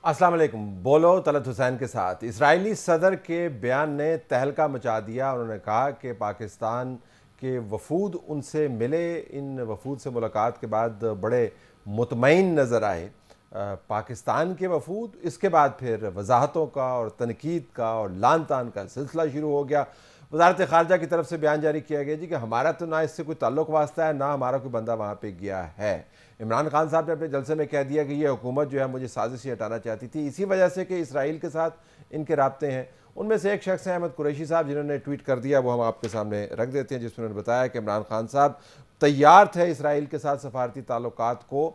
السلام علیکم۔ بولو طلعت حسین کے ساتھ۔ اسرائیلی صدر کے بیان نے تہلکہ مچا دیا۔ انہوں نے کہا کہ پاکستان کے وفود ان سے ملے، ان وفود سے ملاقات کے بعد بڑے مطمئن نظر آئے۔ پاکستان کے وفود، اس کے بعد پھر وضاحتوں کا اور تنقید کا اور لان تان کا سلسلہ شروع ہو گیا۔ وزارت خارجہ کی طرف سے بیان جاری کیا گیا کہ ہمارا تو نہ اس سے کوئی تعلق واسطہ ہے، نہ ہمارا کوئی بندہ وہاں پہ گیا ہے۔ عمران خان صاحب نے اپنے جلسے میں کہہ دیا کہ یہ حکومت جو ہے مجھے سازش سے ہٹانا چاہتی تھی، اسی وجہ سے کہ اسرائیل کے ساتھ ان کے رابطے ہیں۔ ان میں سے ایک شخص ہیں احمد قریشی صاحب، جنہوں نے ٹویٹ کر دیا، وہ ہم آپ کے سامنے رکھ دیتے ہیں، جس میں انہوں نے بتایا کہ عمران خان صاحب تیار تھے اسرائیل کے ساتھ سفارتی تعلقات کو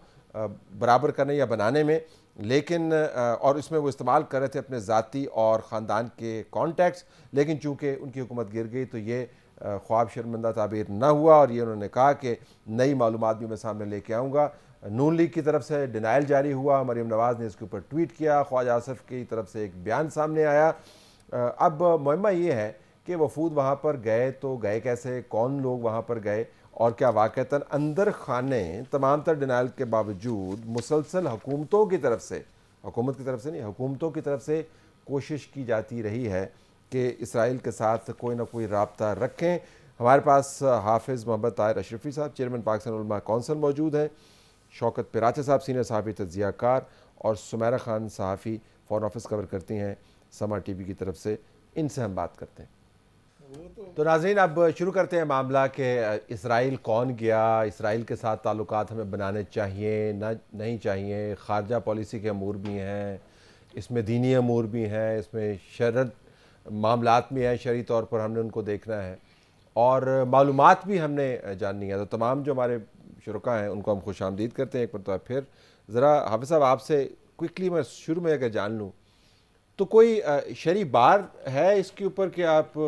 برابر کرنے یا بنانے میں، لیکن اور اس میں وہ استعمال کر رہے تھے اپنے ذاتی اور خاندان کے کانٹیکٹس، لیکن چونکہ ان کی حکومت گر گئی تو یہ خواب شرمندہ تعبیر نہ ہوا، اور یہ انہوں نے کہا کہ نئی معلومات بھی میں سامنے لے کے آؤں گا۔ نون لیگ کی طرف سے ڈینائل جاری ہوا، مریم نواز نے اس کے اوپر ٹویٹ کیا، خواجہ آصف کی طرف سے ایک بیان سامنے آیا۔ اب معمہ یہ ہے کہ وفود وہاں پر گئے تو گئے کیسے، کون لوگ وہاں پر گئے، اور کیا واقعتاً اندر خانے تمام تر ڈینائل کے باوجود مسلسل حکومتوں کی طرف سے، حکومت کی طرف سے نہیں، حکومتوں کی طرف سے کوشش کی جاتی رہی ہے کہ اسرائیل کے ساتھ کوئی نہ کوئی رابطہ رکھیں۔ ہمارے پاس حافظ محمد طاہر اشرفی صاحب، چیئرمین پاکستان علماء کونسل موجود ہیں، شوکت پراچے صاحب سینئر صحافی تجزیہ کار، اور سمیرہ خان صحافی فورن آفس کور کرتی ہیں سما ٹی وی کی طرف سے۔ ان سے ہم بات کرتے ہیں۔ تو ناظرین، اب شروع کرتے ہیں معاملہ کہ اسرائیل کون گیا، اسرائیل کے ساتھ تعلقات ہمیں بنانے چاہیے نہیں چاہیے، خارجہ پالیسی کے امور بھی ہیں، اس میں دینی امور بھی ہیں، اس میں شرعت معاملات بھی ہیں، شرعی طور پر ہم نے ان کو دیکھنا ہے، اور معلومات بھی ہم نے جاننی ہے۔ تو تمام جو ہمارے شرکاء ہیں ان کو ہم خوش آمدید کرتے ہیں ایک مرتبہ پھر۔ ذرا حافظ صاحب آپ سے کوئکلی میں شروع میں اگر جان لوں تو کوئی شرعی بار ہے اس کے اوپر کہ آپ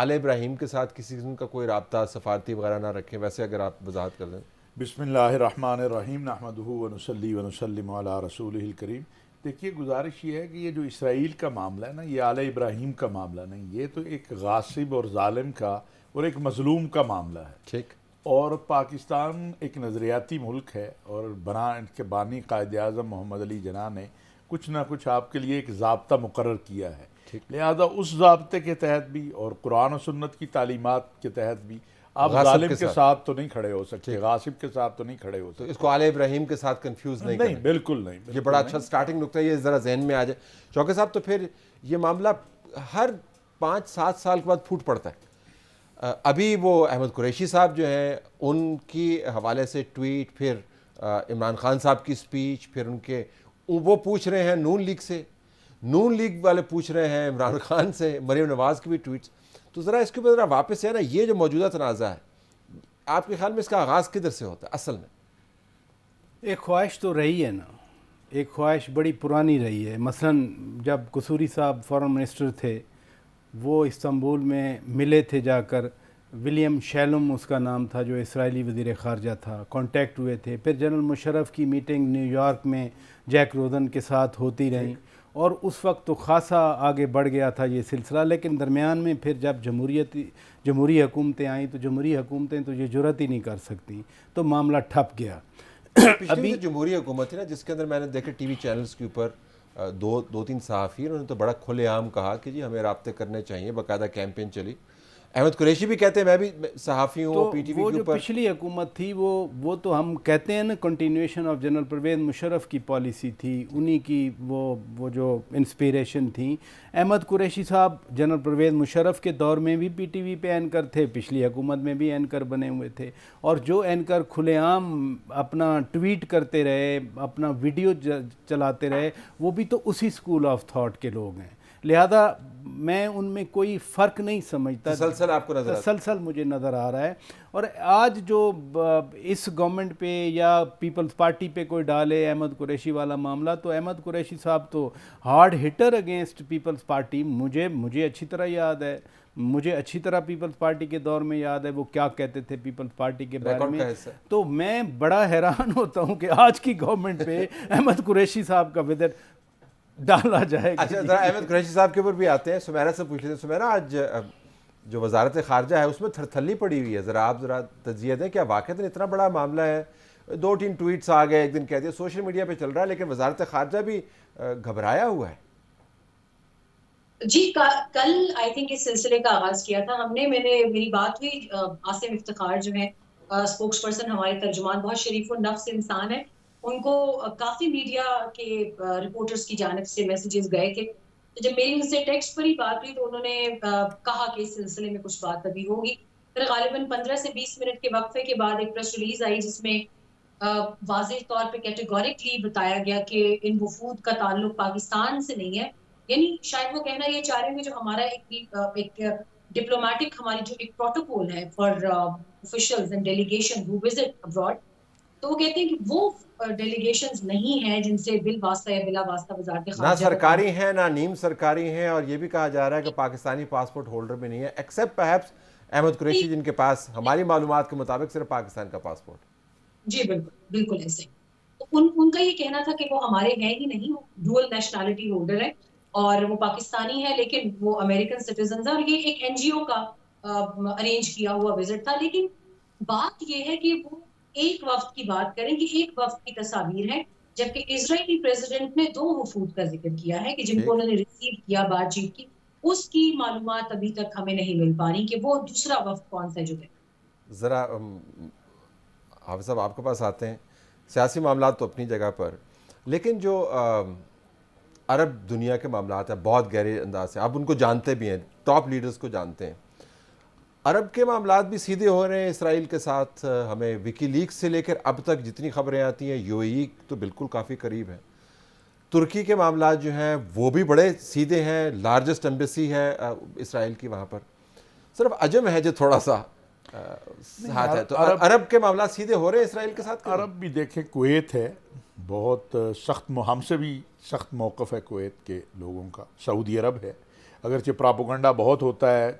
آل ابراہیم کے ساتھ کسی قسم کا کوئی رابطہ سفارتی وغیرہ نہ رکھیں؟ ویسے اگر آپ وضاحت کر دیں۔ بسم اللہ الرحمن الرحیم، نحمدہ ونصلی ونسلم علی رسولہ الکریم۔ دیکھیے، گزارش یہ ہے کہ یہ جو اسرائیل کا معاملہ ہے نا، یہ آل ابراہیم کا معاملہ نہیں، یہ تو ایک غاصب اور ظالم کا اور ایک مظلوم کا معاملہ ہے۔ ٹھیک۔ اور پاکستان ایک نظریاتی ملک ہے، اور ان کے بانی قائد اعظم محمد علی جناح نے کچھ نہ کچھ آپ کے لیے ایک ضابطہ مقرر کیا ہے، لہذا اس ضابطے کے تحت بھی اور قرآن و سنت کی تعلیمات کے تحت بھی آپ ظالم کے ساتھ تو نہیں کھڑے ہو سکتے، غاصب کے ساتھ تو نہیں کھڑے ہو سکتے۔ تو اس کو آل ابراہیم کے ساتھ کنفیوز نہیں کریں۔ نہیں، بالکل نہیں۔ یہ بڑا اچھا سٹارٹنگ نقطہ ہے، یہ ذرا ذہن میں آ جائے۔ شوکت صاحب، تو پھر یہ معاملہ ہر 5-7 سال کے بعد پھوٹ پڑتا ہے۔ ابھی وہ احمد قریشی صاحب جو ہیں ان کی حوالے سے ٹویٹ، پھر عمران خان صاحب کی سپیچ، پھر وہ پوچھ رہے ہیں نون لیگ سے، نون لیگ والے پوچھ رہے ہیں عمران خان سے، مریم نواز کی بھی ٹویٹس۔ تو ذرا اس کے اوپر ذرا واپس ہے نا، یہ جو موجودہ تنازع ہے، آپ کے خیال میں اس کا آغاز کدھر سے ہوتا ہے اصل میں؟ ایک خواہش تو رہی ہے نا، ایک خواہش بڑی پرانی رہی ہے۔ مثلاً جب قصوری صاحب فارن منسٹر تھے، وہ استنبول میں ملے تھے جا کر، ولیم شیلم اس کا نام تھا جو اسرائیلی وزیر خارجہ تھا، کانٹیکٹ ہوئے تھے۔ پھر جنرل مشرف کی میٹنگ نیو یارک میں جیک روزن کے ساتھ ہوتی رہیں، اور اس وقت تو خاصا آگے بڑھ گیا تھا یہ سلسلہ، لیکن درمیان میں پھر جب جمہوری حکومتیں آئیں تو جمہوری حکومتیں تو یہ جرأت ہی نہیں کر سکتی، تو معاملہ ٹھپ گیا۔ ابھی جمہوری حکومت تھی نا، جس کے اندر میں نے دیکھا ٹی وی چینلز کے اوپر دو تین صحافی، انہوں نے تو بڑا کھلے عام کہا کہ جی ہمیں رابطے کرنے چاہیے، باقاعدہ کیمپین چلی۔ احمد قریشی بھی کہتے ہیں میں بھی صحافی ہوں، پی ٹی وی کے اوپر۔ وہ جو پچھلی حکومت تھی وہ تو ہم کہتے ہیں نا continuation of general Pervez Musharraf کی پالیسی تھی، انہی کی وہ جو انسپیریشن تھی۔ احمد قریشی صاحب جنرل پرویز مشرف کے دور میں بھی پی ٹی وی پہ اینکر تھے، پچھلی حکومت میں بھی اینکر بنے ہوئے تھے، اور جو اینکر کھلے عام اپنا ٹویٹ کرتے رہے، اپنا ویڈیو چلاتے رہے، وہ بھی تو اسی اسکول آف تھاٹ کے لوگ ہیں، لہذا میں ان میں کوئی فرق نہیں سمجھتا۔ تسلسل آپ کو نظر تسلسل مجھے نظر آ رہا ہے۔ اور آج جو اس گورنمنٹ پہ یا پیپلز پارٹی پہ کوئی ڈالے احمد قریشی والا معاملہ، تو احمد قریشی صاحب تو ہارڈ ہٹر اگینسٹ پیپلز پارٹی۔ مجھے اچھی طرح یاد ہے، مجھے اچھی طرح پیپلز پارٹی کے دور میں یاد ہے وہ کیا کہتے تھے پیپلز پارٹی کے بارے میں۔ تو میں بڑا حیران ہوتا ہوں کہ آج کی گورنمنٹ پہ احمد قریشی صاحب کا وزٹ ڈالا جائے گا۔ اچھا، ذرا احمد قریشی صاحب کے اوپر بھی آتے ہیں۔ سمیرہ سے پوچھ لیتے ہیں۔ سمیرہ، آج جو وزارت خارجہ ہے اس میں تھرتھلی پڑی ہوئی ہے، ذرا آپ تجزیہ دیں، کیا واقعتاً اتنا بڑا معاملہ ہے؟ 2-3 ٹویٹس آ گئے, ایک دن کہہ دیا, سوشل میڈیا پہ چل رہا ہے, لیکن وزارت خارجہ بھی گھبرایا ہوا ہے. جی کل آئی تھنک اس سلسلے کا آغاز کیا تھا ہم نے, میری بات ہوئی عاصم افتخار جو ہے اسپوکس پرسن, ہمارے ترجمان, بہت شریف النفس انسان ہے, ان کو کافی میڈیا کے رپورٹرز کی جانب سے میسیجز گئے تھے. جب میری ان سے ٹیکسٹ پر ہی بات ہوئی تو انہوں نے کہا کہ اس سلسلے میں کچھ بات ابھی ہوگی. پھر غالباً 15 سے 20 منٹ کے وقفے کے بعد ایک پریس ریلیز آئی جس میں واضح طور پہ کیٹیگوریکلی بتایا گیا کہ ان وفود کا تعلق پاکستان سے نہیں ہے. یعنی شاید وہ کہنا یہ چاہ رہے ہیں جو ہمارا ایک ڈپلومیٹک, ہماری جو ایک پروٹوکول ہے for officials and delegation who visit abroad, تو وہ کہتے ہیں کہ وہ ڈیلیگیشنز نہیں ہیں جن سے بل واسطہ یا بلا واسطہ وزارت نہ خارجہ سرکاری ہیں نہ نیم سرکاری ہیں, اور یہ بھی کہا جا رہا ہے کہ پاکستانی پاسپورٹ ہولڈر بھی نہیں ہے, ایکسیپٹ پرہیپس احمد قریشی, جن کے پاس ہماری معلومات کے مطابق صرف پاکستان کا پاسپورٹ. جی بالکل ایسے. ان کا یہ کہنا تھا کہ وہ ہمارے ہیں ہی نہیں, وہ ڈوئل نیشنلٹی ہولڈر ہے اور وہ پاکستانی ہے لیکن وہ امریکن سٹیزنز ہیں, اور یہ ایک این جی او کا ارینج کیا ہوا وزٹ تھا. لیکن بات یہ ہے کہ وہ ایک وفد کی بات کریں کہ ایک وفد کی تصاویر ہے, جبکہ اسرائیلی پریزیڈنٹ نے 2 وفود کا ذکر کیا ہے کہ جن کو انہوں نے ریسیو کیا بات چیت کی, اس کی معلومات ابھی تک ہمیں نہیں مل پا رہی کہ وہ دوسرا وفد کون سا ہے جو ہے. ذرا حافظ صاحب آپ کے پاس آتے ہیں. سیاسی معاملات تو اپنی جگہ پر, لیکن جو عرب دنیا کے معاملات ہیں بہت گہرے انداز سے, آپ ان کو جانتے بھی ہیں, ٹاپ لیڈرز کو جانتے ہیں. عرب کے معاملات بھی سیدھے ہو رہے ہیں اسرائیل کے ساتھ. ہمیں وکی لیکس سے لے کر اب تک جتنی خبریں آتی ہیں, یو اے ای تو بالکل کافی قریب ہے. ترکی کے معاملات جو ہیں وہ بھی بڑے سیدھے ہیں, لارجسٹ ایمبیسی ہے اسرائیل کی وہاں پر. صرف عجم ہے جو تھوڑا سا ساتھ ہے. تو عرب کے معاملات سیدھے ہو رہے ہیں اسرائیل کے ساتھ. عرب بھی دیکھیں, کویت ہے, بہت سخت, ہم سے بھی سخت موقف ہے کویت کے لوگوں کا. سعودی عرب ہے, اگرچہ پراپوگنڈا بہت ہوتا ہے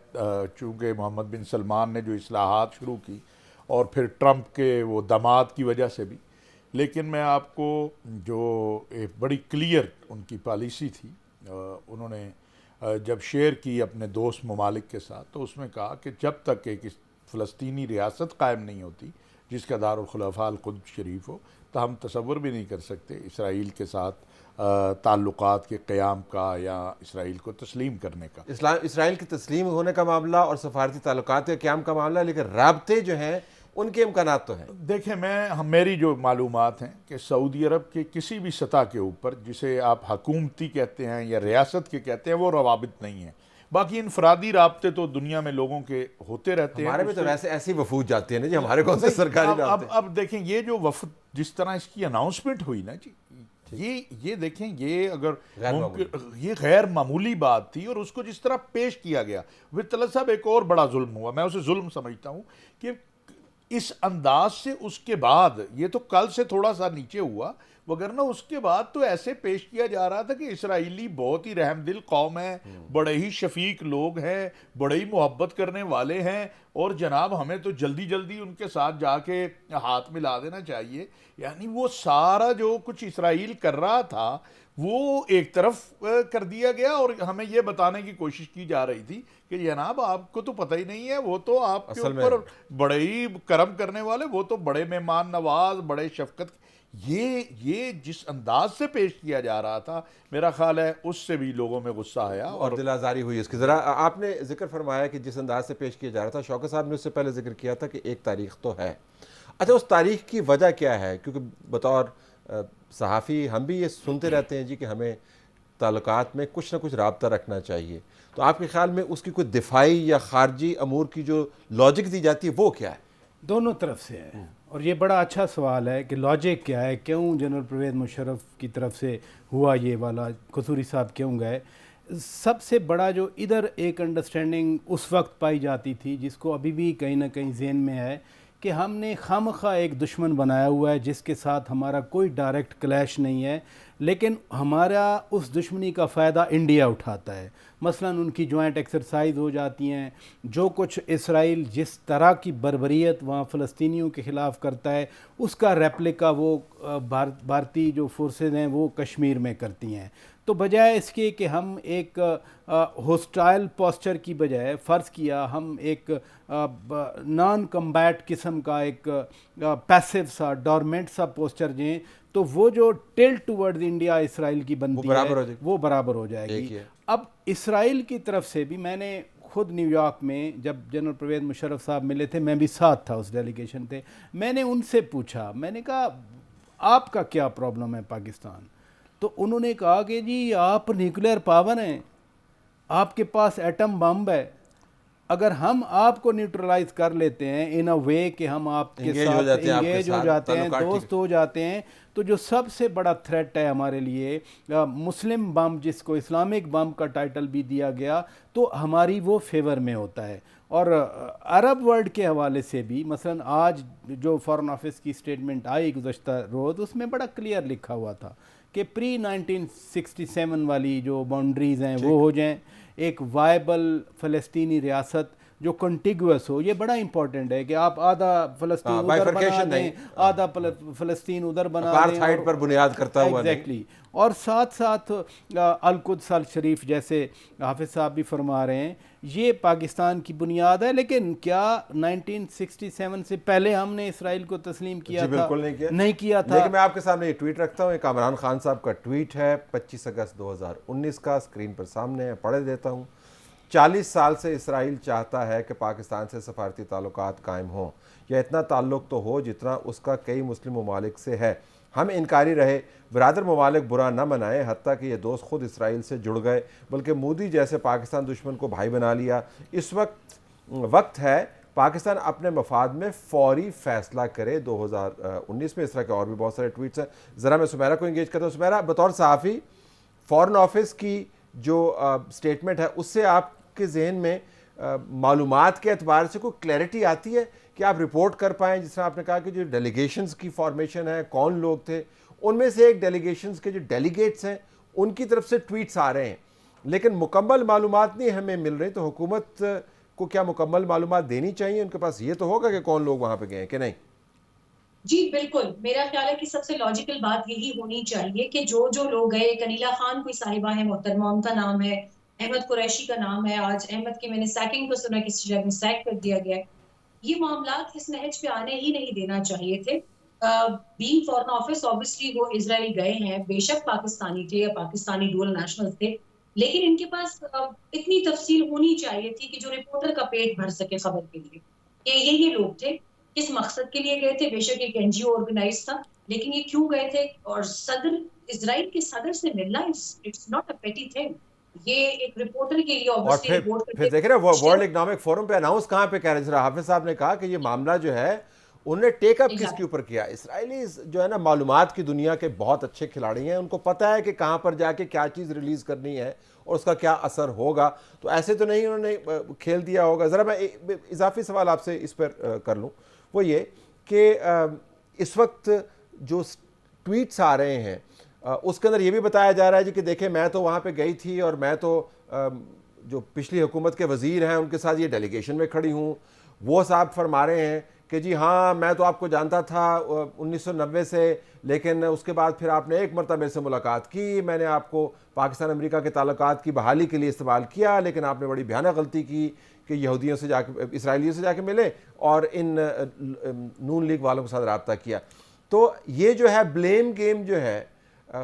چونکہ محمد بن سلمان نے جو اصلاحات شروع کی اور پھر ٹرمپ کے وہ دماد کی وجہ سے بھی, لیکن میں آپ کو جو ایک بڑی کلیئر ان کی پالیسی تھی, انہوں نے جب شیئر کی اپنے دوست ممالک کے ساتھ, تو اس میں کہا کہ جب تک ایک فلسطینی ریاست قائم نہیں ہوتی جس کا دارالخلفاء القدس شریف ہو, تو ہم تصور بھی نہیں کر سکتے اسرائیل کے ساتھ تعلقات کے قیام کا یا اسرائیل کو تسلیم کرنے کا. اسرائیل کی تسلیم ہونے کا معاملہ اور سفارتی تعلقات کے قیام کا معاملہ, لیکن رابطے جو ہیں ان کے امکانات تو ہیں. دیکھیں, میری جو معلومات ہیں کہ سعودی عرب کے کسی بھی سطح کے اوپر, جسے آپ حکومتی کہتے ہیں یا ریاست کے کہتے ہیں, وہ روابط نہیں ہیں. باقی انفرادی رابطے تو دنیا میں لوگوں کے ہوتے رہتے ہیں. ہمارے میں تو ویسے ایسی وفود جاتے ہیں نا جی, ہمارے کون سے سرکاری رابطے. اب دیکھیں یہ جو وفد جس طرح اس کی اناؤنسمنٹ ہوئی نا جی, یہ دیکھیں, یہ اگر یہ غیر معمولی بات تھی, اور اس کو جس طرح پیش کیا گیا, پھر طلعت صاحب ایک اور بڑا ظلم ہوا, میں اسے ظلم سمجھتا ہوں کہ اس انداز سے اس کے بعد, یہ تو کل سے تھوڑا سا نیچے ہوا, وگرنہ اس کے بعد تو ایسے پیش کیا جا رہا تھا کہ اسرائیلی بہت ہی رحم دل قوم ہے, بڑے ہی شفیق لوگ ہیں, بڑے ہی محبت کرنے والے ہیں, اور جناب ہمیں تو جلدی جلدی ان کے ساتھ جا کے ہاتھ ملا دینا چاہیے. یعنی وہ سارا جو کچھ اسرائیل کر رہا تھا وہ ایک طرف کر دیا گیا, اور ہمیں یہ بتانے کی کوشش کی جا رہی تھی کہ جناب آپ کو تو پتہ ہی نہیں ہے, وہ تو آپ کے اوپر بڑے ہی کرم کرنے والے, وہ تو بڑے مہمان نواز, بڑے شفقت. یہ جس انداز سے پیش کیا جا رہا تھا, میرا خیال ہے اس سے بھی لوگوں میں غصہ آیا اور دل آزاری ہوئی اس کی. ذرا آپ نے ذکر فرمایا کہ جس انداز سے پیش کیا جا رہا تھا, شوکت صاحب نے اس سے پہلے ذکر کیا تھا کہ ایک تاریخ تو ہے. اچھا, اس تاریخ کی وجہ کیا ہے؟ کیونکہ بطور صحافی ہم بھی یہ سنتے رہتے ہیں جی کہ ہمیں تعلقات میں کچھ نہ کچھ رابطہ رکھنا چاہیے. تو آپ کے خیال میں اس کی کوئی دفاعی یا خارجی امور کی جو لاجک دی جاتی ہے وہ کیا ہے؟ دونوں طرف سے ہے, اور یہ بڑا اچھا سوال ہے کہ لاجک کیا ہے, کیوں جنرل پرویز مشرف کی طرف سے ہوا یہ والا, قصوری صاحب کیوں گئے. سب سے بڑا جو ادھر ایک انڈرسٹینڈنگ اس وقت پائی جاتی تھی, جس کو ابھی بھی کہیں نہ کہیں ذہن میں ہے, کہ ہم نے خامخواہ ایک دشمن بنایا ہوا ہے جس کے ساتھ ہمارا کوئی ڈائریکٹ کلیش نہیں ہے, لیکن ہمارا اس دشمنی کا فائدہ انڈیا اٹھاتا ہے. مثلا ان کی جوائنٹ ایکسرسائز ہو جاتی ہیں, جو کچھ اسرائیل جس طرح کی بربریت وہاں فلسطینیوں کے خلاف کرتا ہے, اس کا ریپلیکا وہ بھارتی جو فورسز ہیں وہ کشمیر میں کرتی ہیں. تو بجائے اس کے کہ ہم ایک ہوسٹائل پوسچر کی بجائے فرض کیا ہم ایک نان کمبیٹ قسم کا ایک پیسو سا ڈورمنٹ سا پوسچر دیں تو وہ جو ٹلٹ ٹورڈ انڈیا اسرائیل کی بنتی ہے وہ برابر ہو جائے گی. اب اسرائیل کی طرف سے بھی میں نے خود نیو یارک میں جب جنرل پرویز مشرف صاحب ملے تھے, میں بھی ساتھ تھا اس ڈیلیگیشن تھے, میں نے ان سے پوچھا, میں نے کہا آپ کا کیا پرابلم ہے پاکستان؟ تو انہوں نے کہا کہ جی آپ نیوکلیئر پاور ہیں, آپ کے پاس ایٹم بم ہے, اگر ہم آپ کو نیوٹرلائز کر لیتے ہیں ان اے وے کہ ہم آپ کے ساتھ انگیج ہو جاتے ہیں, دوست ہو جاتے ہیں, تو جو سب سے بڑا تھریٹ ہے ہمارے لیے مسلم بم, جس کو اسلامک بم کا ٹائٹل بھی دیا گیا, تو ہماری وہ فیور میں ہوتا ہے. اور عرب ورلڈ کے حوالے سے بھی مثلا آج جو فارن آفس کی اسٹیٹمنٹ آئی گزشتہ روز, اس میں بڑا کلیئر لکھا ہوا تھا کہ پری 1967 والی جو باؤنڈریز ہیں وہ ہو جائیں, ایک وائبل فلسطینی ریاست جو کنٹیگوس ہو. یہ بڑا امپورٹنٹ ہے کہ آپ آدھا فلسطین ادھر بنا دیں, آدھا فلسطین ادھر بنا دیں, اپارتھائڈ پر بنیاد کرتا ہوا. ایگزیکٹلی. اور ساتھ ساتھ القدس الشریف جیسے حافظ صاحب بھی فرما رہے ہیں یہ پاکستان کی بنیاد ہے, لیکن کیا 1967 سے پہلے ہم نے اسرائیل کو تسلیم کیا تھا؟ بالکل نہیں کیا تھا. لیکن میں آپ کے سامنے یہ ٹویٹ رکھتا ہوں, ایک عمران خان صاحب کا ٹویٹ ہے 25 اگست 2019 کا, اسکرین پر سامنے ہے, پڑھ دیتا ہوں. 40 سال سے اسرائیل چاہتا ہے کہ پاکستان سے سفارتی تعلقات قائم ہوں, یا اتنا تعلق تو ہو جتنا اس کا کئی مسلم ممالک سے ہے. ہم انکاری رہے, برادر ممالک برا نہ منائے, حتیٰ کہ یہ دوست خود اسرائیل سے جڑ گئے, بلکہ مودی جیسے پاکستان دشمن کو بھائی بنا لیا. اس وقت ہے پاکستان اپنے مفاد میں فوری فیصلہ کرے. 2019 میں اس طرح کے اور بھی بہت سارے ٹویٹس ہیں. ذرا میں سمیرہ کو انگیج کرتا ہوں. سمیرہ, بطور صحافی فارن آفس کی جو سٹیٹمنٹ ہے اس سے آپ کے ذہن میں معلومات کے اعتبار سے کوئی کلیئرٹی آتی ہے کہ آپ رپورٹ کر پائیں؟ جس طرح آپ نے کہا کہ جو ڈیلیگیشنز کی فارمیشن ہے, کون لوگ تھے, ان میں سے ایک ڈیلیگیشنز کے جو ڈیلیگیٹس ہیں ان کی طرف سے ٹویٹس آ رہے ہیں, لیکن مکمل معلومات نہیں ہمیں مل رہی. تو حکومت کو کیا مکمل معلومات دینی چاہیے؟ ان کے پاس یہ تو ہوگا کہ کون لوگ وہاں پہ گئے ہیں کہ نہیں؟ جی بالکل, میرا خیال ہے کہ سب سے لاجیکل بات یہی ہونی چاہیے کہ جو لوگ گئے, کنیلا خان کوئی صاحبہ ہے محترمہ, ان کا نام ہے, احمد قریشی کا نام ہے, آج احمد کی میں نے سیکنگ کو سنا کسی جگہ میں سیک کر دیا گیا ہے. یہ معاملات اس نہج پہ آنے ہی نہیں دینا چاہیے تھے. بینگ فارن آفس obviously وہ اسرائیل گئے ہیں, بے شک پاکستانی تھے یا پاکستانی ڈول نیشنل تھے, لیکن ان کے پاس اتنی تفصیل ہونی چاہیے تھی کہ جو رپورٹر کا پیٹ بھر سکے خبر کے لیے کہ یہ لوگ تھے, کس مقصد کے لیے گئے تھے. بے شک ایک NGO آرگنائز تھا, لیکن یہ کیوں گئے تھے؟ اور اسرائیل کے صدر سے ملنا اٹس ناٹ اے پیٹی تھنگ. یہ ایک رپورٹر کے لیے اور پھر دیکھ رہے ہیں ورلڈ اکنامک فورم پہ اناؤنس کہاں پہ کہہ رہے ہیں. حافظ صاحب نے کہا کہ یہ معاملہ جو ہے انہوں نے ٹیک اپ کس کے اوپر کیا. اسرائیلی جو ہے نا معلومات کی دنیا کے بہت اچھے کھلاڑی ہیں, ان کو پتہ ہے کہ کہاں پر جا کے کیا چیز ریلیز کرنی ہے اور اس کا کیا اثر ہوگا. تو ایسے تو نہیں انہوں نے کھیل دیا ہوگا. ذرا میں اضافی سوال آپ سے اس پر کر لوں, وہ یہ کہ اس وقت جو ٹویٹس آ رہے ہیں اس کے اندر یہ بھی بتایا جا رہا ہے جی کہ دیکھیں میں تو وہاں پہ گئی تھی اور میں تو جو پچھلی حکومت کے وزیر ہیں ان کے ساتھ یہ ڈیلیگیشن میں کھڑی ہوں. وہ صاحب فرما رہے ہیں کہ جی ہاں میں تو آپ کو جانتا تھا 1990 سے, لیکن اس کے بعد پھر آپ نے ایک مرتبہ میرے سے ملاقات کی, میں نے آپ کو پاکستان امریکہ کے تعلقات کی بحالی کے لیے استعمال کیا, لیکن آپ نے بڑی بھیانک غلطی کی کہ یہودیوں سے جا کے اسرائیلیوں سے جا کے ملے اور ان نون لیگ والوں کے ساتھ رابطہ کیا. تو یہ جو ہے بلیم گیم جو ہے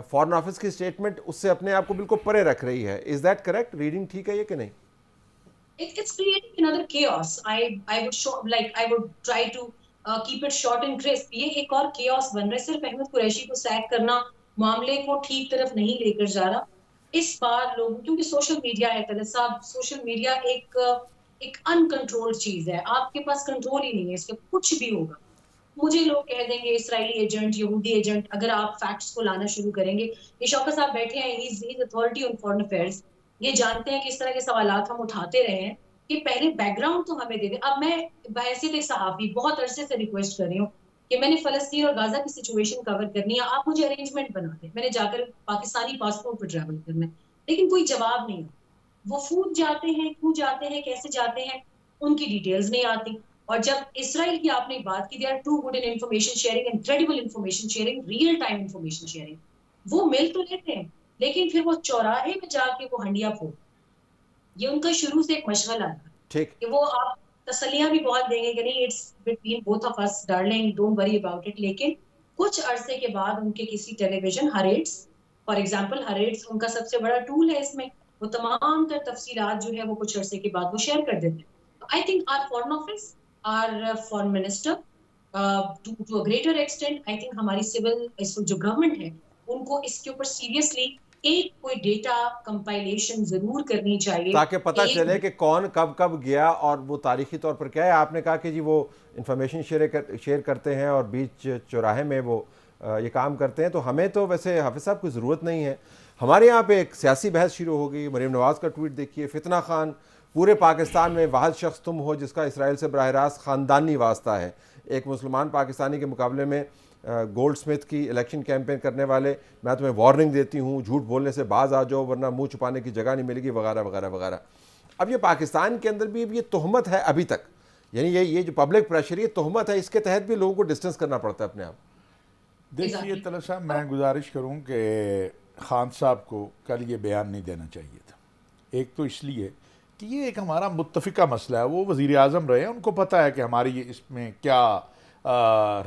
فارن آفس کی اسٹیٹمنٹ اس سے اپنے آپ کو بالکل پرے رکھ رہی ہے. Is that correct reading? ٹھیک ہے یہ کہ نہیں؟ It's creating another chaos. I would try to keep it short and crisp. یہ ایک اور chaos بن رہا ہے. صرف احمد قریشی کو سیک کرنا معاملے کو ٹھیک طرف نہیں لے کر جا رہا. اس بار لوگ, کیونکہ سوشل میڈیا ہے طلعت صاحب, سوشل میڈیا ایک انکنٹرول چیز ہے, آپ کے پاس کنٹرول ہی نہیں ہے اس کا, کچھ بھی ہوگا. مجھے لوگ کہہ دیں گے اسرائیلی ایجنٹ, یہودی ایجنٹ, اگر آپ فیکٹس کو لانا شروع کریں گے. یہ شوکت صاحب بیٹھے ہیں, he is authority on foreign affairs, یہ جانتے ہیں کہ اس طرح کے سوالات ہم اٹھاتے رہے ہیں کہ پہلے بیک گراؤنڈ تو ہمیں دے دیں. اب میں بحیثیت ایک صحافی بہت عرصے سے ریکویسٹ کر رہی ہوں کہ میں نے فلسطین اور غزہ کی سچویشن کور کرنی ہے, آپ مجھے ارینجمنٹ بنا دیں, میں نے جا کر پاکستانی پاسپورٹ پر ٹریول کرنا ہے. لیکن کوئی جواب نہیں. وفود جاتے ہیں, کیوں جاتے ہیں, کیسے جاتے ہیں, ان کی ڈیٹیلز نہیں آتی. اور جب اسرائیل کی آپ نے بات کی, they are too good in information sharing, incredible information sharing, real time information sharing, وہ مل تو لیتے ہیں لیکن پھر وہ چوراہے میں جا کے وہ ہنڈیا پھوڑ. یہ ان کا شروع سے ایک مشغلہ تھا ٹھیک. کہ وہ آپ تسلیاں بھی بہت دیں گے کہ نہیں it's between both of us darling don't worry about it, لیکن کچھ عرصے کے بعد ان کے کسی ٹیلی ویژن ہریٹس فار ایگزامپل ہریٹس ان کا سب سے بڑا ٹول ہے اس میں, وہ تمام تر تفصیلات جو ہے وہ کچھ عرصے کے بعد وہ شیئر کر دیتے ہیں. I think our foreign office our foreign minister to a greater extent I think ہماری سول جو گورنمنٹ ہے ان کو اس کے اوپر سیریسلی ایک کوئی ڈیٹا کمپائلیشن ضرور کرنی چاہیے تاکہ پتہ چلے کہ کون کب کب گیا اور وہ تاریخی طور پر کیا ہے. آپ نے کہا کہ جی وہ انفارمیشن شیئر کرتے ہیں اور بیچ چوراہے میں وہ یہ کام کرتے ہیں, تو ہمیں تو ویسے حافظ صاحب کوئی ضرورت نہیں ہے. ہمارے یہاں پہ ایک سیاسی بحث شروع ہو گئی. مریم نواز کا ٹویٹ دیکھیے, فتنہ خان پورے پاکستان میں واحد شخص تم ہو جس کا اسرائیل سے براہ راست خاندانی واسطہ ہے. ایک مسلمان پاکستانی کے مقابلے میں گولڈ سمتھ کی الیکشن کیمپین کرنے والے, میں تمہیں وارننگ دیتی ہوں جھوٹ بولنے سے باز آ جاؤ ورنہ منہ چھپانے کی جگہ نہیں ملے گی وغیرہ وغیرہ وغیرہ. اب یہ پاکستان کے اندر بھی یہ تہمت ہے ابھی تک, یعنی یہ جو پبلک پریشر یہ تہمت ہے, اس کے تحت بھی لوگوں کو ڈسٹنس کرنا پڑتا ہے اپنے آپ. دیکھیے طلعت صاحب, میں گزارش کروں کہ خان صاحب کو کل یہ بیان نہیں دینا چاہیے تھا. ایک تو اس لیے کہ یہ ایک ہمارا متفقہ مسئلہ ہے, وہ وزیر اعظم رہے ہیں, ان کو پتہ ہے کہ ہماری اس میں کیا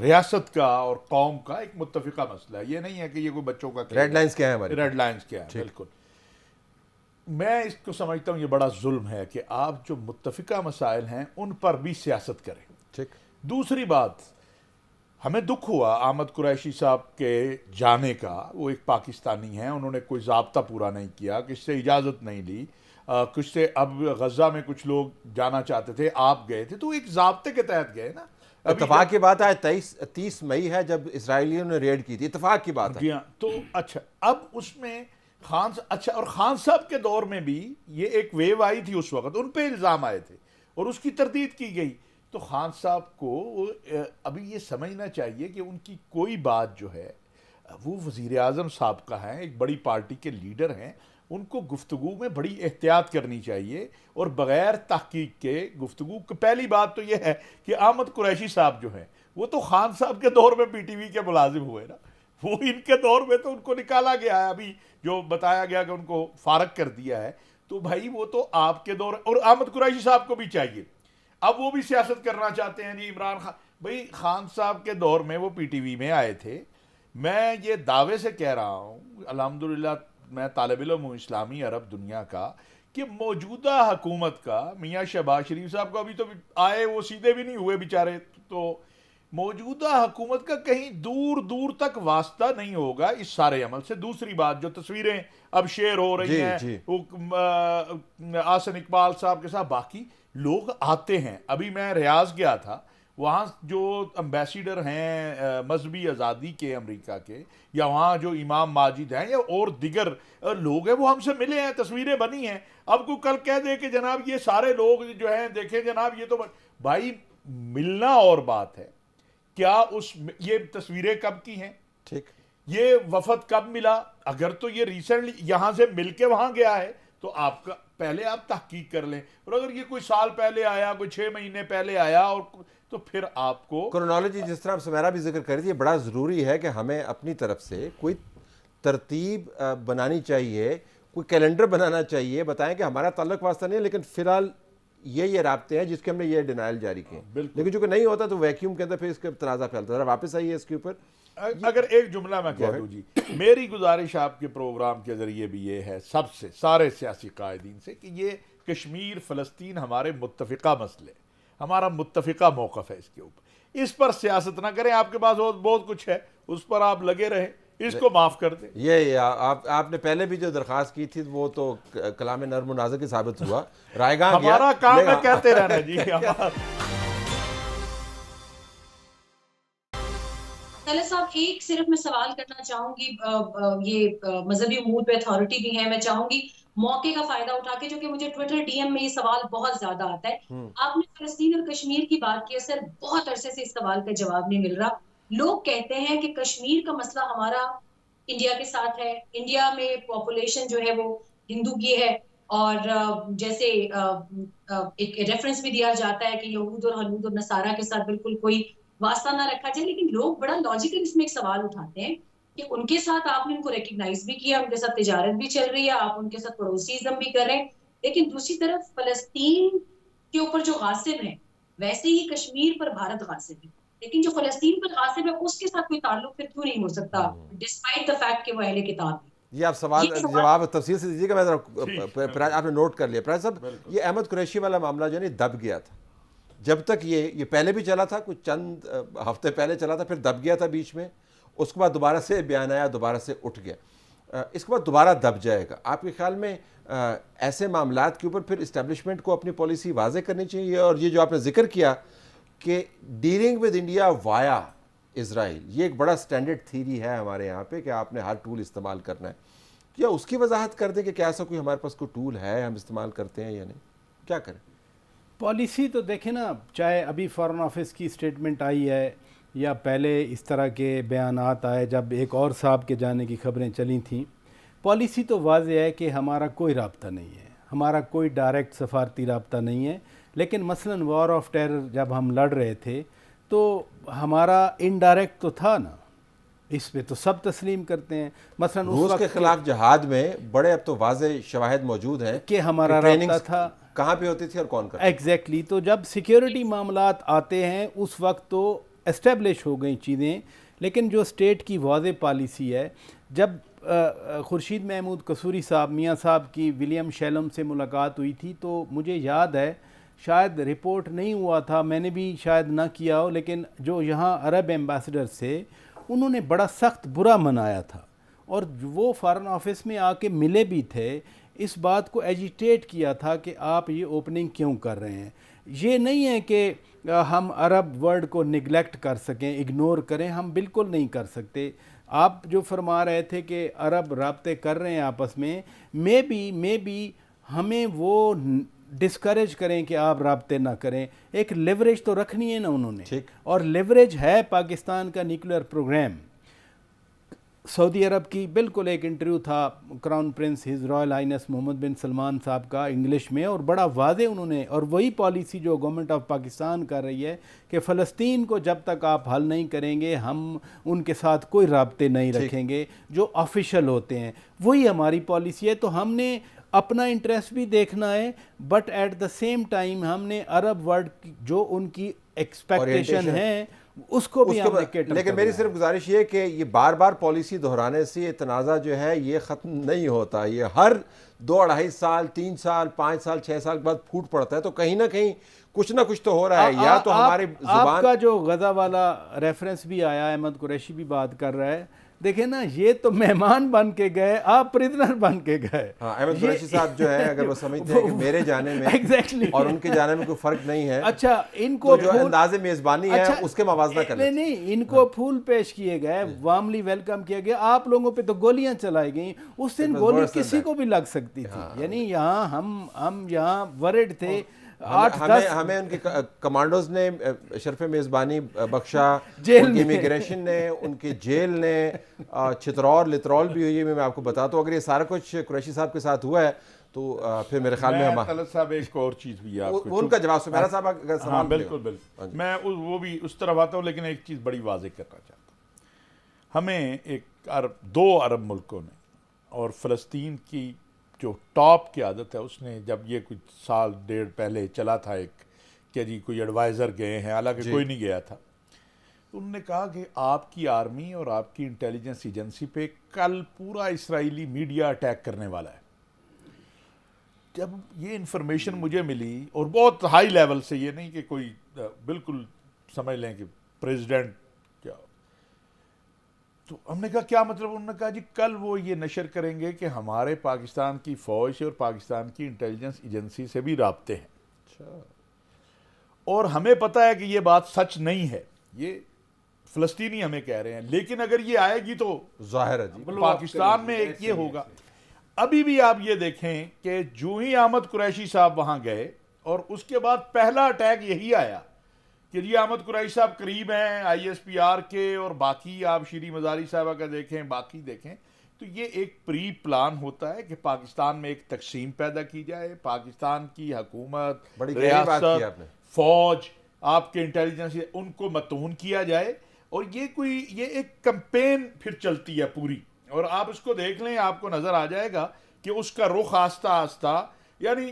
ریاست کا اور قوم کا ایک متفقہ مسئلہ ہے. یہ نہیں ہے کہ یہ کوئی بچوں کا ریڈ لائنز کیا ہے ہماری, ریڈ لائنز کیا ہے. بالکل میں اس کو سمجھتا ہوں یہ بڑا ظلم ہے کہ آپ جو متفقہ مسائل ہیں ان پر بھی سیاست کریں. ٹھیک. دوسری بات, ہمیں دکھ ہوا احمد قریشی صاحب کے جانے کا. وہ ایک پاکستانی ہیں, انہوں نے کوئی ضابطہ پورا نہیں کیا, کس سے اجازت نہیں لی, کچھ سے اب غزہ میں کچھ لوگ جانا چاہتے تھے, آپ گئے تھے تو ایک ضابطے کے تحت گئے نا. اتفاق کی بات ہے 30 مئی ہے جب اسرائیلیوں نے ریڈ کی تھی, اتفاق کی بات ہے. جی ہاں. تو اچھا اب اس میں اچھا, اور خان صاحب کے دور میں بھی یہ ایک ویو آئی تھی اس وقت, ان پہ الزام آئے تھے اور اس کی تردید کی گئی. تو خان صاحب کو ابھی یہ سمجھنا چاہیے کہ ان کی کوئی بات جو ہے, وہ وزیر اعظم صاحب کا ہیں, ایک بڑی پارٹی کے لیڈر ہیں, ان کو گفتگو میں بڑی احتیاط کرنی چاہیے اور بغیر تحقیق کے گفتگو. پہلی بات تو یہ ہے کہ احمد قریشی صاحب جو ہیں وہ تو خان صاحب کے دور میں پی ٹی وی کے ملازم ہوئے نا, وہ ان کے دور میں تو ان کو نکالا گیا ہے, ابھی جو بتایا گیا کہ ان کو فارغ کر دیا ہے. تو بھائی وہ تو آپ کے دور, اور احمد قریشی صاحب کو بھی چاہیے, اب وہ بھی سیاست کرنا چاہتے ہیں. جی عمران خان, بھائی خان صاحب کے دور میں وہ پی ٹی وی میں آئے تھے. میں یہ دعوے سے کہہ رہا ہوں, الحمدللہ میں طالب علم ہوں اسلامی عرب دنیا کا, کہ موجودہ حکومت کا میاں شہباز شریف صاحب کو ابھی تو آئے, وہ سیدھے بھی نہیں ہوئے بیچارے, تو موجودہ حکومت کا کہیں دور دور تک واسطہ نہیں ہوگا اس سارے عمل سے. دوسری بات, جو تصویریں اب شیئر ہو رہی ہیں آسن اقبال صاحب کے ساتھ, باقی لوگ آتے ہیں. ابھی میں ریاض گیا تھا, وہاں جو امبیسیڈر ہیں مذہبی آزادی کے امریکہ کے, یا وہاں جو امام ماجد ہیں یا اور دیگر لوگ ہیں, وہ ہم سے ملے ہیں, تصویریں بنی ہیں. اب کو کل کہہ دے کہ جناب یہ سارے لوگ جو ہیں دیکھیں جناب یہ تو, بھائی ملنا اور بات ہے, کیا یہ تصویریں کب کی ہیں, ٹھیک, یہ وفد کب ملا, اگر تو یہ ریسنٹلی یہاں سے مل کے وہاں گیا ہے تو آپ کا پہلے آپ تحقیق کر لیں. اور اگر یہ کوئی سال پہلے آیا, کوئی 6 مہینے پہلے آیا, اور تو پھر آپ کو کرونالوجی جس طرح سمیرا بھی ذکر کر رہی تھی, بڑا ضروری ہے کہ ہمیں اپنی طرف سے کوئی ترتیب بنانی چاہیے, کوئی کیلنڈر بنانا چاہیے. بتائیں کہ ہمارا تعلق واسطہ نہیں ہے, لیکن فی الحال یہ رابطے ہیں جس کے ہم نے یہ ڈینائل جاری کیے. لیکن چونکہ نہیں ہوتا تو ویکیوم کے اندر پھر اس کا تنازع پھیلتا ہے. واپس آئیے اس کے اوپر. اگر ایک جملہ میں کہہ دوں, جی میری گزارش آپ کے پروگرام کے ذریعے بھی یہ ہے سب سے, سارے سیاسی قائدین سے, کہ یہ کشمیر فلسطین ہمارے متفقہ مسئلے, ہمارا متفقہ موقف ہے, اس کے اوپر اس پر سیاست نہ کریں. آپ کے پاس بہت کچھ ہے, اس پر آپ لگے رہیں, اس کو معاف کر دیں. یہ آپ نے پہلے بھی جو درخواست کی تھی وہ تو کلام نرم و نازک ثابت ہوا. رائے گاہ ہمارا کام ہے کہتے رہنا. جی طلعت صاحب, ایک صرف میں سوال کرنا چاہوں گی, یہ مذہبی امور پہ اتھارٹی بھی ہے, میں چاہوں گی موقع کا فائدہ اٹھا کے, جو کہ مجھے ٹویٹر ڈی ایم میں یہ سوال بہت زیادہ آتا ہے. آپ نے فلسطین اور کشمیر کی بات کی, سر بہت عرصے سے اس سوال کا جواب نہیں مل رہا. لوگ کہتے ہیں کہ کشمیر کا مسئلہ ہمارا انڈیا کے ساتھ ہے, انڈیا میں پاپولیشن جو ہے وہ ہندو کی ہے, اور جیسے ایک ریفرنس بھی دیا جاتا ہے کہ یہود اور ہنود اور نصارہ کے ساتھ بالکل کوئی واسطہ نہ رکھا جائے. لیکن لوگ بڑا لاجیکل اس میں ایک سوال اٹھاتے ہیں کہ ان کے ساتھ آپ نے ان کو ریکگنائز بھی کیا, ان کے ساتھ تجارت بھی چل رہی ہے, آپ ان کے ساتھ پڑوسی ازم بھی کر رہے ہیں, لیکن دوسری طرف فلسطین کے اوپر جو غاصب ہے ویسے ہی کشمیر پر بھارت غاصب ہے, لیکن جو فلسطین پر غاصب ہے اس کے ساتھ کوئی تعلق پھر کیوں نہیں ہو سکتا ڈسپائٹ دا فیکٹ کہ وہ اہل کتاب ہے. یہ آپ سوال جواب تفصیل سے دیجیے گا, میں ذرا آپ نے نوٹ کر لیا. پرائز صاحب, یہ احمد قریشی والا معاملہ جو ہے دب گیا تھا, جب تک یہ پہلے بھی چلا تھا, کچھ چند ہفتے پہلے چلا تھا, پھر دب گیا تھا بیچ میں, اس کے بعد دوبارہ سے بیان آیا, دوبارہ سے اٹھ گیا, اس کے بعد دوبارہ دب جائے گا. آپ کے خیال میں ایسے معاملات کے اوپر پھر اسٹیبلشمنٹ کو اپنی پالیسی واضح کرنی چاہیے؟ اور یہ جو آپ نے ذکر کیا کہ ڈیلنگ ود انڈیا وایا اسرائیل, یہ ایک بڑا سٹینڈرڈ تھیری ہے ہمارے یہاں پہ کہ آپ نے ہر ٹول استعمال کرنا ہے, کیا اس کی وضاحت کر دیں کہ کیا ایسا کوئی ہمارے پاس کوئی ٹول ہے ہم استعمال کرتے ہیں یا نہیں, کیا کریں؟ پالیسی تو دیکھیں نا, چاہے ابھی فارن آفس کی اسٹیٹمنٹ آئی ہے یا پہلے اس طرح کے بیانات آئے جب ایک اور صاحب کے جانے کی خبریں چلی تھیں, پالیسی تو واضح ہے کہ ہمارا کوئی رابطہ نہیں ہے, ہمارا کوئی ڈائریکٹ سفارتی رابطہ نہیں ہے. لیکن مثلاً وار آف ٹیرر جب ہم لڑ رہے تھے تو ہمارا انڈائریکٹ تو تھا نا, اس پہ تو سب تسلیم کرتے ہیں. مثلاً روس کے خلاف جہاد میں بڑے اب تو واضح شواہد موجود ہیں کہ ہمارا رابطہ تھا, کہاں پہ ہوتی تھی اور کون کرتا. ایگزیکٹلی. تو جب سیکیورٹی معاملات آتے ہیں اس وقت تو اسٹیبلش ہو گئی چیزیں, لیکن جو اسٹیٹ کی واضح پالیسی ہے, جب خورشید محمود قصوری صاحب میاں صاحب کی ولیم شیلم سے ملاقات ہوئی تھی تو مجھے یاد ہے, شاید رپورٹ نہیں ہوا تھا, میں نے بھی شاید نہ کیا ہو, لیکن جو یہاں عرب ایمبیسڈر سے انہوں نے بڑا سخت برا منایا تھا, اور وہ فارن آفس میں آ کے ملے بھی تھے, اس بات کو ایجیٹیٹ کیا تھا کہ آپ یہ اوپننگ کیوں کر رہے ہیں. یہ نہیں ہے کہ ہم عرب ورڈ کو نگلیکٹ کر سکیں, اگنور کریں, ہم بالکل نہیں کر سکتے. آپ جو فرما رہے تھے کہ عرب رابطے کر رہے ہیں آپس میں, میں بھی ہمیں وہ ڈسکریج کریں کہ آپ رابطے نہ کریں. ایک لیوریج تو رکھنی ہے نا انہوں نے, اور لیوریج ہے پاکستان کا نیوکلیئر پروگرام. سعودی عرب کی بالکل ایک انٹرویو تھا crown prince his royal highness Muhammad bin Salman صاحب کا انگلش میں, اور بڑا واضح انہوں نے, اور وہی پالیسی جو گورنمنٹ آف پاکستان کر رہی ہے کہ فلسطین کو جب تک آپ حل نہیں کریں گے ہم ان کے ساتھ کوئی رابطے نہیں رکھیں گے جو آفیشیل ہوتے ہیں, وہی ہماری پالیسی ہے. تو ہم نے اپنا انٹرسٹ بھی دیکھنا ہے, but at the same time ہم نے عرب ورلڈ جو ان کی ایکسپیکٹیشن ہے اس کو بھی ہم نے کیٹر. لیکن میری صرف گزارش یہ کہ یہ بار بار پالیسی دہرانے سے یہ تنازع جو ہے یہ ختم نہیں ہوتا, یہ ہر 2-2.5 سال 3 سال 5 سال 6 سال کے بعد پھوٹ پڑتا ہے, تو کہیں نہ کہیں کچھ نہ کچھ تو ہو رہا ہے. یا تو ہماری زبان, آپ کا جو غزہ والا ریفرنس بھی آیا, احمد قریشی بھی بات کر رہا ہے, دیکھیں نا یہ تو مہمان بن کے گئے, آپ پریزنر بن کے گئے. ہاں, احمد قریشی صاحب جو ہے اگر وہ سمجھتے ہیں کہ میرے جانے میں اور ان کے جانے میں کوئی فرق نہیں ہے, اچھا ان کو جو انداز میزبانی ہے اس کے موازنہ کر لیں. نہیں, ان کو پھول پیش کیے گئے, وارملی ویلکم کیا گیا, آپ لوگوں پہ تو گولیاں چلائی گئیں. اس دن گولی کسی کو بھی لگ سکتی تھی, یعنی یہاں ہم یہاں ورڈ تھے. ہمیں ان کے کمانڈوز نے شرف میزبانی بخشا, ان کی امیگریشن نے, ان کی جیل نے, چترول لترول بھی ہوئی ہے. میں آپ کو بتاتا ہوں, اگر یہ سارا کچھ قریشی صاحب کے ساتھ ہوا ہے تو پھر میرے خیال میں طلعت صاحب ایک اور چیز بھی ہے, ان کا جواب میرا صاحب اگر سوال. ہاں بالکل, میں وہ بھی اس طرف آتا ہوں, لیکن ایک چیز بڑی واضح کرنا چاہتا ہوں. ہمیں ایک 2 عرب ملکوں نے اور فلسطین کی جو ٹاپ کی عادت ہے, اس نے جب یہ کچھ سال 1.5 پہلے چلا تھا ایک کہ جی کوئی ایڈوائزر گئے ہیں, حالانکہ کوئی نہیں گیا تھا, تو انہوں نے کہا کہ آپ کی آرمی اور آپ کی انٹیلیجنس ایجنسی پہ کل پورا اسرائیلی میڈیا اٹیک کرنے والا ہے. جب یہ انفارمیشن مجھے ملی, اور بہت ہائی لیول سے, یہ نہیں کہ کوئی بالکل سمجھ لیں کہ پریزیڈنٹ کیا, تو ہم نے کہا کیا مطلب؟ انہوں نے کہا جی کل وہ یہ نشر کریں گے کہ ہمارے پاکستان کی فوج سے اور پاکستان کی انٹیلیجنس ایجنسی سے بھی رابطے ہیں, اور ہمیں پتہ ہے کہ یہ بات سچ نہیں ہے, یہ فلسطینی ہمیں کہہ رہے ہیں, لیکن اگر یہ آئے گی تو ظاہر ہے پاکستان میں ایک یہ ہوگا. ابھی بھی آپ یہ دیکھیں کہ جو ہی احمد قریشی صاحب وہاں گئے, اور اس کے بعد پہلا اٹیک یہی آیا کہ جی احمد قریشی صاحب قریب ہیں ISPR کے, اور باقی آپ شیری مزاری صاحبہ کا دیکھیں, باقی دیکھیں, تو یہ ایک پری پلان ہوتا ہے کہ پاکستان میں ایک تقسیم پیدا کی جائے, پاکستان کی حکومت, ریاست, فوج, آپ کے انٹیلیجنس, ان کو متون کیا جائے, اور یہ ایک کمپین پھر چلتی ہے پوری، اور آپ اس کو دیکھ لیں آپ کو نظر آ جائے گا کہ اس کا رخ آہستہ آہستہ، یعنی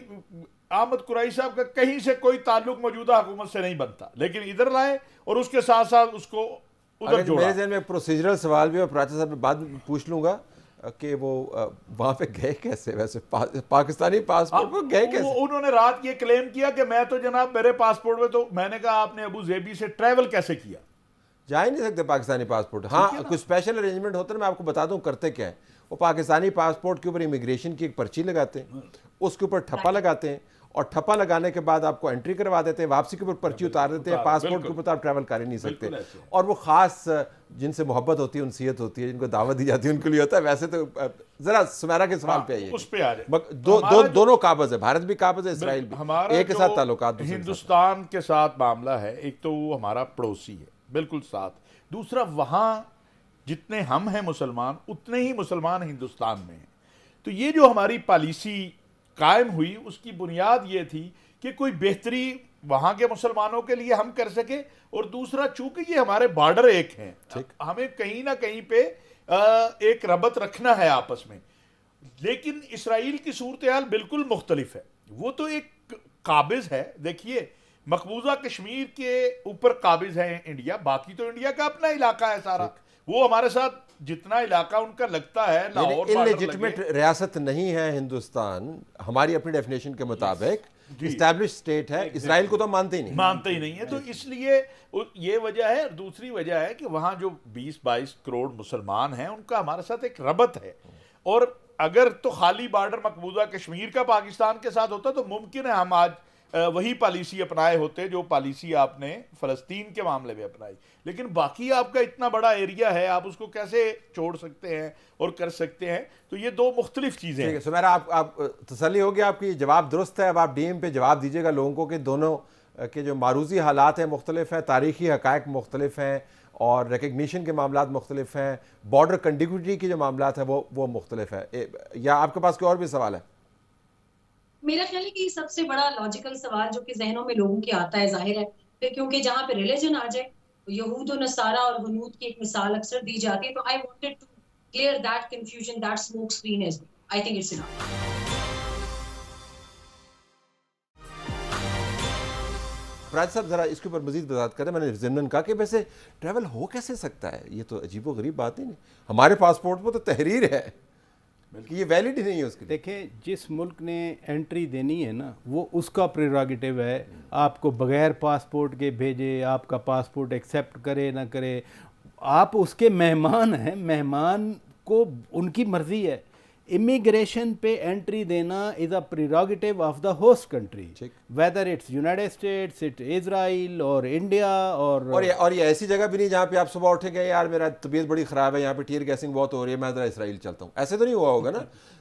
احمد قریشی صاحب کا کہیں سے کوئی تعلق موجودہ حکومت سے نہیں بنتا، لیکن ادھر لائے اور اس کے ساتھ ساتھ اس کو ادھر جوڑا۔ میرے ذہن میں ایک پروسیجرل سوال بھی ہے، اور پراچا صاحب میں بعد میں پوچھ لوں گا کہ وہ وہاں پہ گئے کیسے، ویسے پاکستانی پاسپورٹ پہ گئے کیسے؟ انہوں نے رات یہ کلیم کیا کہ میں تو جناب میرے پاسپورٹ میں تو، میں نے کہا آپ نے ابو ظبی سے ٹریول کیسے کیا؟ جا ہی نہیں سکتے پاکستانی پاسپورٹ۔ ہاں کچھ اسپیشل ارینجمنٹ ہوتا ہے، میں آپ کو بتا دوں کرتے کیا ہیں، وہ پاکستانی پاسپورٹ کے اوپر امیگریشن کی ایک پرچی لگاتے ہیں، اس کے اوپر ٹھپا لگاتے ہیں، اور ٹھپا لگانے کے بعد آپ کو انٹری کروا دیتے ہیں، واپسی کے اوپر پرچی اتار دیتے ہیں، پاسپورٹ کے اوپر آپ ٹریول کر ہی نہیں سکتے۔ اور وہ خاص جن سے محبت ہوتی ہے، انسیت ہوتی ہے، جن کو دعوت دی جاتی ہے، ان کے لیے ہوتا ہے۔ ویسے تو ذرا سمیرا کے سوال پہ آئیے، اس پہ آ جائے۔ دونوں قابض ہے، بھارت بھی قابض ہے، اسرائیل بھی، ہمارا ایک کے ساتھ تعلقات ہندوستان کے ساتھ معاملہ ہے، ایک تو وہ ہمارا پڑوسی ہے بالکل ساتھ، دوسرا وہاں جتنے ہم ہیں مسلمان اتنے ہی مسلمان ہندوستان میں ہیں۔ تو یہ جو ہماری پالیسی قائم ہوئی اس کی بنیاد یہ تھی کہ کوئی بہتری وہاں کے مسلمانوں کے لیے ہم کر سکے، اور دوسرا چونکہ یہ ہمارے بارڈر ایک ہیں، ہمیں کہیں نہ کہیں پہ ایک ربط رکھنا ہے آپس میں۔ لیکن اسرائیل کی صورتحال بالکل مختلف ہے، وہ تو ایک قابض ہے، دیکھیے مقبوضہ کشمیر کے اوپر قابض ہے انڈیا، باقی تو انڈیا کا اپنا علاقہ ہے سارا، وہ ہمارے ساتھ جتنا علاقہ ان کا لگتا ہے، لاہور انلیجٹمیٹ ریاست نہیں ہے ہندوستان ہماری اپنی ڈیفینیشن کے مطابق، اسٹیبلش اسٹیٹ ہے، اسرائیل کو تو مانتے ہی نہیں ہے۔ تو اس لیے یہ وجہ ہے، اور دوسری وجہ ہے کہ وہاں جو 20-22 کروڑ مسلمان ہیں ان کا ہمارے ساتھ ایک ربط ہے، اور اگر تو خالی بارڈر مقبوضہ کشمیر کا پاکستان کے ساتھ ہوتا تو ممکن ہے ہم آج وہی پالیسی اپنائے ہوتے جو پالیسی آپ نے فلسطین کے معاملے میں اپنائی، لیکن باقی آپ کا اتنا بڑا ایریا ہے، آپ اس کو کیسے چھوڑ سکتے ہیں اور کر سکتے ہیں؟ تو یہ دو مختلف چیزیں ہیں۔ سمیرا آپ تسلی ہوگی، آپ کی جواب درست ہے، اب آپ ڈی ایم پہ جواب دیجیے گا لوگوں کو کہ دونوں کے جو معروضی حالات ہیں مختلف ہیں، تاریخی حقائق مختلف ہیں، اور ریکگنیشن کے معاملات مختلف ہیں، بارڈر کنڈیگوٹی کے جو معاملات ہیں وہ مختلف ہے، یا آپ کے پاس کوئی اور بھی سوال ہے؟ میرا خیال ہے کہ یہ سب سے بڑا لاجیکل سوال جو کہ ذہنوں میں لوگوں کے آتا ہے، ظاہر ہے پھر کیونکہ جہاں پہ ریلیجن آ جائے، یہود و نصارہ اور ہنود کی ایک مثال اکثر دی جاتی ہے، تو I wanted to clear that confusion, that smoke screen as well. I think it's enough. راج صاحب ذرا اس کے اوپر مزید وضاحت کریں، میں نے ضمناً کہا کہ ویسے ٹریول ہو کیسے سکتا ہے، یہ تو عجیب و غریب بات ہی نہیں، ہمارے پاسپورٹ پہ تو تحریر ہے کہ یہ ویلڈ ہی نہیں ہے اس کے لیے۔ دیکھیں جس ملک نے انٹری دینی ہے نا وہ اس کا پریروگیٹو ہے، آپ کو بغیر پاسپورٹ کے بھیجے، آپ کا پاسپورٹ ایکسیپٹ کرے نہ کرے، آپ اس کے مہمان ہیں، مہمان کو ان کی مرضی ہے۔ امیگریشن پہ انٹری دینا is a prerogative of the host country, whether it's United States, it Israel اور انڈیا، اور یہ ایسی جگہ بھی نہیں جہاں پہ آپ صبح اٹھیں گے یار میرا طبیعت بڑی خراب ہے، یہاں پہ ٹیئر گیسنگ بہت ہو رہی ہے، میں ذرا اسرائیل چلتا ہوں، ایسے تو نہیں ہوا ہوگا نا؟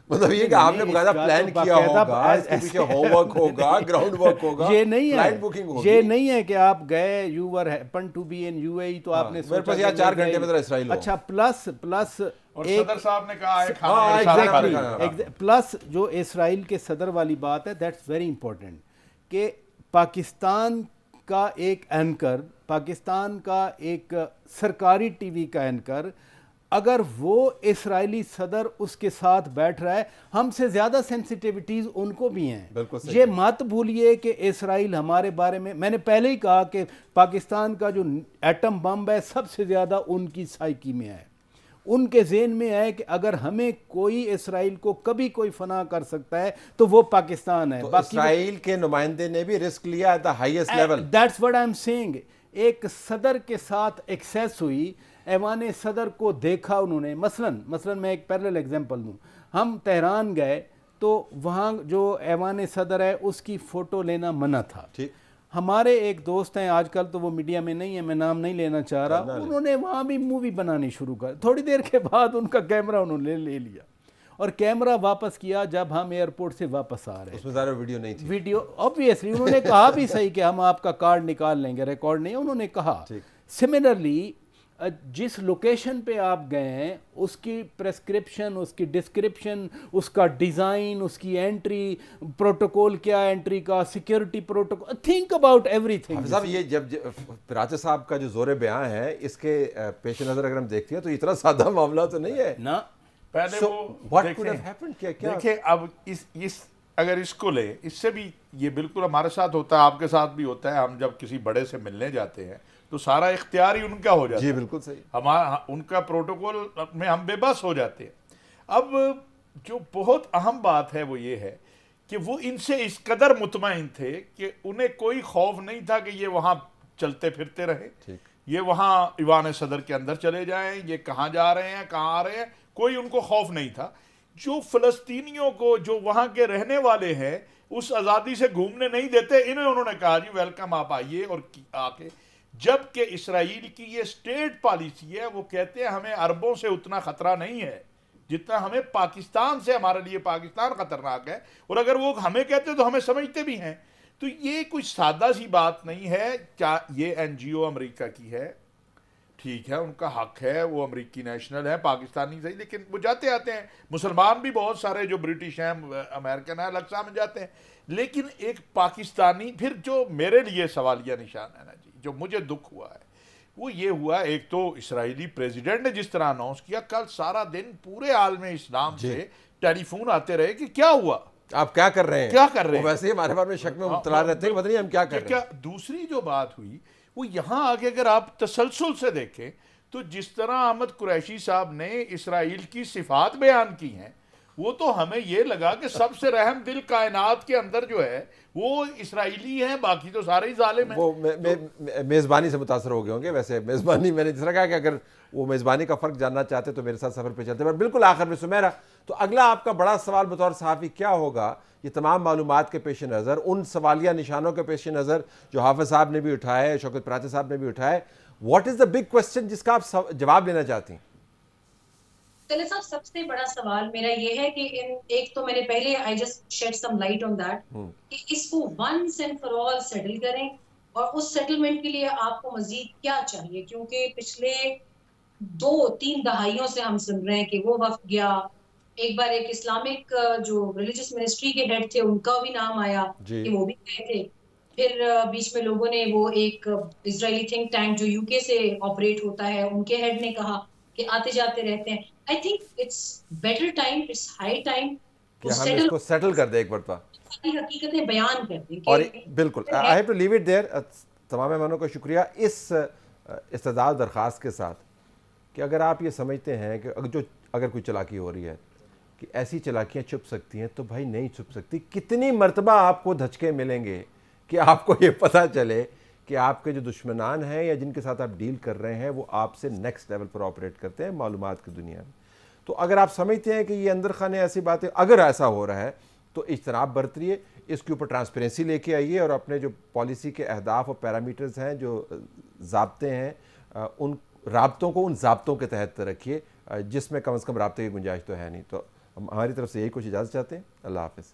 مطلب یہ کہ آپ نے باقاعدہ پلان کیا ہوگا، اس کے پیچھے ہوم ورک ہوگا، گراؤنڈ ورک ہوگا، یہ نہیں فلائٹ بکنگ ہوگی۔ یہ نہیں ہے کہ آپ گئے، you were happen to be in U A E تو آپ نے میرے پاس یہاں 4 گھنٹے میں ذرا اسرائیل ہو۔ اچھا پلس اور صدر صاحب نے کہا ہے کھانا، پلس جو اسرائیل کے صدر والی بات ہے، دیٹس ویری امپورٹنٹ، کہ پاکستان کا ایک اینکر، پاکستان کا ایک سرکاری ٹی وی کا اینکر، اگر وہ اسرائیلی صدر اس کے ساتھ بیٹھ رہا ہے، ہم سے زیادہ سینسٹیوٹیز ان کو بھی ہیں۔ یہ مت بھولیے کہ اسرائیل ہمارے بارے میں نے پہلے ہی کہا کہ پاکستان کا جو ایٹم بم ہے سب سے زیادہ ان کی سائیکی میں ہے، ان کے ذہن میں ہے کہ اگر ہمیں کوئی اسرائیل کو کبھی کوئی فنا کر سکتا ہے تو وہ پاکستان ہے۔ اسرائیل کے نمائندے نے بھی رسک لیا at the highest level, that's what I am seeing. ایک صدر کے ساتھ ایکسیس ہوئی، ایوان صدر کو دیکھا انہوں نے، مثلا میں ایک پیرلل ایگزامپل دوں، ہم تہران گئے تو وہاں جو ایوان صدر ہے اس کی فوٹو لینا منع تھا۔ ہمارے ایک دوست ہیں، آج کل تو وہ میڈیا میں نہیں ہے، میں نام نہیں لینا چاہ رہا، انہوں نے وہاں بھی مووی بنانی شروع کر، تھوڑی دیر کے بعد ان کا کیمرہ انہوں نے لے لیا اور کیمرہ واپس کیا جب ہم ایئرپورٹ سے واپس آ رہے ہیں۔ اس میں ظاہر ویڈیو نہیں تھی، ویڈیو آبویسلی انہوں نے کہا بھی صحیح کہ ہم آپ کا کارڈ نکال لیں گے، ریکارڈ نہیں، انہوں نے کہا۔ سملرلی جس لوکیشن پہ آپ گئے ہیں اس کی پریسکرپشن، اس کی ڈسکرپشن، اس کا ڈیزائن، اس کی انٹری، پروٹوکول کیا انٹری کا، security protocol, think about every thing. حافظ صاحب یہ جب پراچے صاحب کا جو زور بیان ہے اس کے پیش نظر اگر ہم دیکھتے ہیں تو اتنا سادہ معاملہ تو نہیں ہے نا. پہلے وہ دیکھیں اب اس اگر اس کو لیں، اس سے بھی یہ بالکل ہمارے ساتھ ہوتا ہے، آپ کے ساتھ بھی ہوتا ہے. ہم جب کسی بڑے سے ملنے جاتے ہیں تو سارا اختیار ہی ان کا ہو جاتا ہے. جی بالکل صحیح. ہمارا ان کا پروٹوکول میں ہم بے بس ہو جاتے ہیں. اب جو بہت اہم بات ہے وہ یہ ہے کہ وہ ان سے اس قدر مطمئن تھے کہ انہیں کوئی خوف نہیں تھا کہ یہ وہاں چلتے پھرتے رہے، یہ وہاں ایوان صدر کے اندر چلے جائیں، یہ کہاں جا رہے ہیں، کہاں آ رہے ہیں، کوئی ان کو خوف نہیں تھا. جو فلسطینیوں کو جو وہاں کے رہنے والے ہیں اس آزادی سے گھومنے نہیں دیتے، انہوں نے کہا جی ویلکم، آپ آئیے. اور آ کے جبکہ اسرائیل کی یہ اسٹیٹ پالیسی ہے، وہ کہتے ہیں ہمیں عربوں سے اتنا خطرہ نہیں ہے جتنا ہمیں پاکستان سے، ہمارے لیے پاکستان خطرناک ہے. اور اگر وہ ہمیں کہتے تو ہمیں سمجھتے بھی ہیں. تو یہ کوئی سادہ سی بات نہیں ہے. کیا یہ این جی او امریکہ کی ہے، ٹھیک ہے، ان کا حق ہے، وہ امریکی نیشنل ہے، پاکستانی صحیح، لیکن وہ جاتے آتے ہیں. مسلمان بھی بہت سارے جو برٹش ہیں، امریکن ہیں، الگ سا میں جاتے ہیں. لیکن ایک پاکستانی، پھر جو میرے لیے سوالیہ نشان ہے نا جی، جو مجھے دکھ ہوا ہے وہ یہ ہوا، ایک تو اسرائیلی پریزیڈنٹ نے جس طرح اناؤنس کیا، کل سارا دن پورے عالم اسلام سے ٹیلی فون آتے رہے کہ کیا ہوا، آپ کیا کر رہے ہیں، کیا کر رہے ہیں. ویسے ہی ہمارے بارے میں شک میں مبتلا رہتے ہیں، پتہ نہیں ہم کیا کر رہے ہیں. دوسری جو بات ہوئی وہ یہاں آگے اگر آپ تسلسل سے دیکھیں تو جس طرح احمد قریشی صاحب نے اسرائیل کی صفات بیان کی ہیں، وہ تو ہمیں یہ لگا کہ سب سے رحم دل کائنات کے اندر جو ہے وہ اسرائیلی ہیں، باقی تو سارے ہی ظالم ہیں. وہ میزبانی سے متاثر ہو گئے ہوں گے. ویسے میزبانی میں نے جس طرح کہا کہ اگر وہ میزبانی کا فرق جاننا چاہتے تو میرے ساتھ سفر پہ چلتے. پر بالکل آخر میں سمیرہ، تو اگلا آپ کا بڑا سوال بطور صحافی کیا ہوگا یہ تمام معلومات کے پیش نظر، ان سوالیہ نشانوں کے پیش نظر جو حافظ صاحب نے بھی اٹھائے، شوکت پراچے صاحب نے بھی اٹھائے، what is the big question جس کا آپ جواب لینا چاہتی ہیں؟ طلعت صاحب سب سے بڑا سوال میرا یہ ہے کہ ایک تو میں نے پہلے I just shed some light on that کہ اس کو once and for all settle کریں، اور اس سیٹلمنٹ کے لیے آپ کو مزید کیا چاہیے، کیونکہ پچھلے 2-3 دہائیوں سے ہم سن رہے ہیں کہ وہ وفد گیا، ایک بار ایک اسلامک جو ریلیجس منسٹری کے ہیڈ تھے ان کا بھی نام آیا کہ وہ بھی گئے تھے. پھر بیچ میں لوگوں نے وہ ایک اسرائیلی تھنک ٹینک جو یو کے سے آپریٹ ہوتا ہے ان کے ہیڈ نے کہا کہ آتے جاتے رہتے ہیں. I think it's better time, it's high time کہ ہم اس کو سیٹل کر دیں ایک مرتبہ، حقیقتیں بیان کر دیں. اور بالکل I have to leave it there. تمام مہمانوں کا شکریہ اس استدعا درخواست کے ساتھ کہ اگر آپ یہ سمجھتے ہیں کہ اگر کوئی چلاکی ہو رہی ہے کہ ایسی چلاکیاں چھپ سکتی ہیں تو بھائی نہیں چھپ سکتی. کتنی مرتبہ آپ کو دھچکے ملیں گے کہ آپ کو یہ پتہ چلے کہ آپ کے جو دشمنان ہیں یا جن کے ساتھ آپ ڈیل کر رہے ہیں وہ آپ سے نیکسٹ لیول پر آپریٹ کرتے ہیں معلومات کی دنیا میں. تو اگر آپ سمجھتے ہیں کہ یہ اندر خانے ایسی باتیں، اگر ایسا ہو رہا ہے تو اجتناب برتیے، اس کے اوپر ٹرانسپیرنسی لے کے آئیے، اور اپنے جو پالیسی کے اہداف اور پیرامیٹرز ہیں، جو ضابطے ہیں، ان رابطوں کو ان ضابطوں کے تحت رکھیے جس میں کم از کم رابطے کی گنجائش تو ہے نہیں. تو ہماری طرف سے یہی کچھ اجازت چاہتے ہیں. اللہ حافظ.